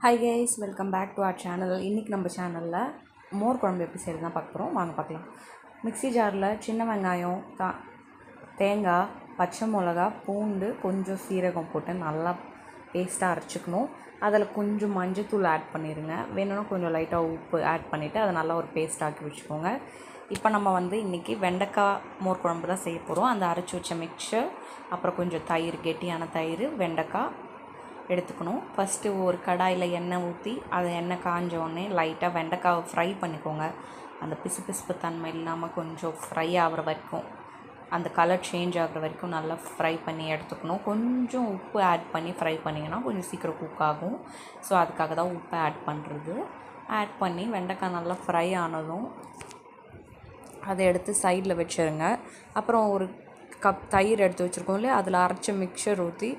Hi guys, welcome back to our channel. இன்றைக்கி நம்ம சேனலில் மோர் குழம்பு எப்படி செய்கிறது தான் பார்க்க போகிறோம். வாங்க பார்க்கலாம். மிக்ஸி ஜாரில் சின்ன வெங்காயம், தேங்காய், பச்சை மிளகா, பூண்டு, கொஞ்சம் சீரகம் போட்டு நல்லா பேஸ்ட்டாக அரைச்சிக்கணும். அதில் கொஞ்சம் மஞ்சத்தூள் ஆட் பண்ணிடுங்க. வேணும்னா கொஞ்சம் லைட்டாக உப்பு ஆட் பண்ணிவிட்டு அதை நல்லா ஒரு பேஸ்ட் ஆக்கி வச்சுக்கோங்க. இப்போ நம்ம இன்றைக்கி வெண்டைக்காய் மோர் குழம்பு தான் செய்ய போகிறோம். அந்த அரைச்சி வச்ச மிக்சர், அப்புறம் கொஞ்சம் தயிர், கெட்டியான தயிர், வெண்டைக்காய் எடுத்துக்கணும். ஃபஸ்ட்டு ஒரு கடாயில் எண்ணெய் ஊற்றி அதை எண்ணெய் காஞ்ச உடனே லைட்டாக வெண்டைக்காவை ஃப்ரை பண்ணிக்கோங்க. அந்த பிசுபிசுப்பு தன்மை இல்லாமல் கொஞ்சம் ஃப்ரை ஆகிற வரைக்கும், அந்த கலர் சேஞ்ச் ஆகிற வரைக்கும் நல்லா ஃப்ரை பண்ணி எடுத்துக்கணும். கொஞ்சம் உப்பு ஆட் பண்ணி ஃப்ரை பண்ணிங்கன்னா கொஞ்சம் சீக்கிரம் குக் ஆகும். ஸோ அதுக்காக தான் உப்பு ஆட் பண்ணுறது. ஆட் பண்ணி வெண்டைக்காய் நல்லா ஃப்ரை ஆனதும் அதை எடுத்து சைடில் வச்சுருங்க. அப்புறம் ஒரு கப் தயிர் எடுத்து வச்சுருக்கோம் இல்லையா, அதில் அரைச்ச மிக்சர் ஊற்றி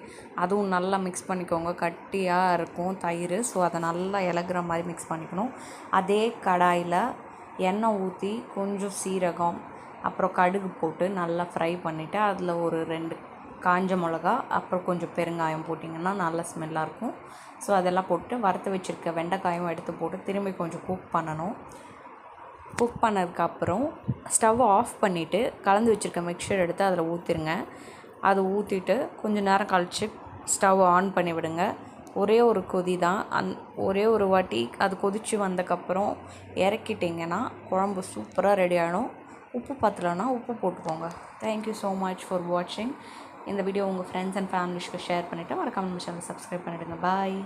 அதுவும் நல்லா மிக்ஸ் பண்ணிக்கோங்க. கட்டியாக இருக்கும் தயிர், ஸோ அதை நல்லா இலகுற மாதிரி மிக்ஸ் பண்ணிக்கணும். அதே கடாயில் எண்ணெய் ஊற்றி கொஞ்சம் சீரகம், அப்புறம் கடுகு போட்டு நல்லா ஃப்ரை பண்ணிவிட்டு அதில் ஒரு 2 காஞ்ச மிளகா, அப்புறம் கொஞ்சம் பெருங்காயம் போட்டிங்கன்னா நல்லா ஸ்மெல்லாக இருக்கும். ஸோ அதெல்லாம் போட்டு வறுத்து வச்சுருக்க வெண்டைக்காயும் எடுத்து போட்டு திரும்பி கொஞ்சம் குக் பண்ணணும். குக் பண்ணதுக்கப்புறம் ஸ்டவ் ஆஃப் பண்ணிவிட்டு கலந்து வச்சுருக்க மிக்சர் எடுத்து அதில் ஊற்றிடுங்க. அதை ஊற்றிட்டு கொஞ்சம் நேரம் கழித்து ஸ்டவ் ஆன் பண்ணி விடுங்க. ஒரே ஒரு கொதி தான். ஒரே ஒரு வாட்டி அது கொதித்து வந்தக்கப்புறம் இறக்கிட்டிங்கன்னா குழம்பு சூப்பராக ரெடி ஆகிடும். உப்பு பத்தலைன்னா உப்பு போட்டுக்கோங்க. தேங்க்யூ ஸோ மச் ஃபார் வாட்சிங். இந்த வீடியோ உங்கள் ஃப்ரெண்ட்ஸ் அண்ட் ஃபேமிலிஸ்க்கு ஷேர் பண்ணிவிட்டு மறக்காம நம்ம சேனல் சப்ஸ்கிரைப் பண்ணிவிடுங்க. பாய்.